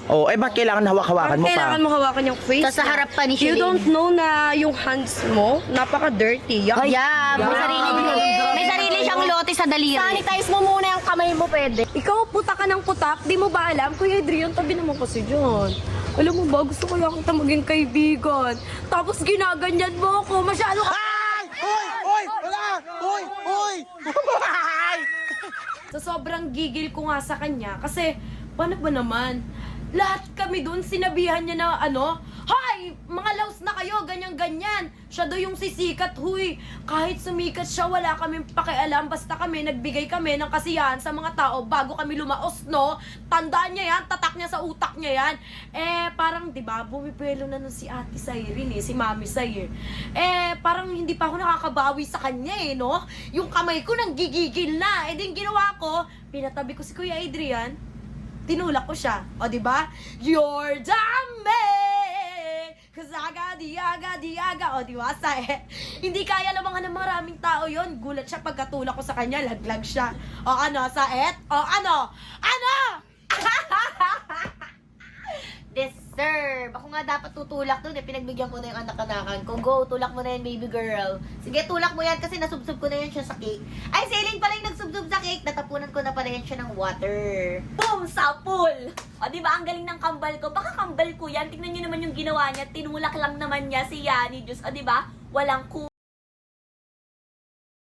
Oh, eh bakit kailangan hawak-hawakan mo pa? Kailangan mo hawakan yung face. Sa harap pa ni You Shelly. don't know na yung hands mo, napaka-dirty. Yeah, may sarili siyang lote sa daliri. Sanitize mo muna yung kamay mo, pwede. Ikaw, puta ka ng putak, di mo ba alam? Kuya Adrian, tabi naman kasi dyan. Alam mo ba, gusto ko lang kita maging kaibigan. Tapos ginaganyan mo ako, masyado ka... Hoy! Wala! Hoy! So, sobrang gigil ko nga sa kanya kasi, paano ba naman? Lahat kami doon, sinabihan niya na Hoy! Mga laos na kayo, ganyan-ganyan. Siya daw yung sisikat, huy. Kahit sumikat siya, wala kaming pakialam. Basta kami, nagbigay kami ng kasiyahan sa mga tao bago kami lumaos, no? Tandaan niya yan, tatak niya sa utak niya yan. Parang, di ba, bumipelo na nun si Ate Cyrene, si Mami Cyr. Parang hindi pa ako nakakabawi sa kanya, no? Yung kamay ko nang gigigil na. Din ginawa ko, pinatabi ko si Kuya Adrian, tinulak ko siya. O, di ba? You're dumb, kasaga, diaga. O, di ba? Hindi kaya lamangan ng maraming tao yon. Gulat siya pagkatulak ko sa kanya, laglag siya. O, Saet? O, ano? Deserve. Ako nga dapat tutulak dun pinagbigyan ko na yung anak-anakan ko. Go, tulak mo na yan, baby girl. Sige, tulak mo yan kasi nasubsob ko na yan siya sa cake. Ay, Celine pala yung nagsubsob sa cake. Natapunan ko na pala yan siya ng water. Boom! Sa pool! O, diba, ang galing ng kambal ko. Baka kambal ko yan. Tingnan nyo naman yung ginawa niya. Tinulak lang naman niya si Yani. Diyos, o, diba? Walang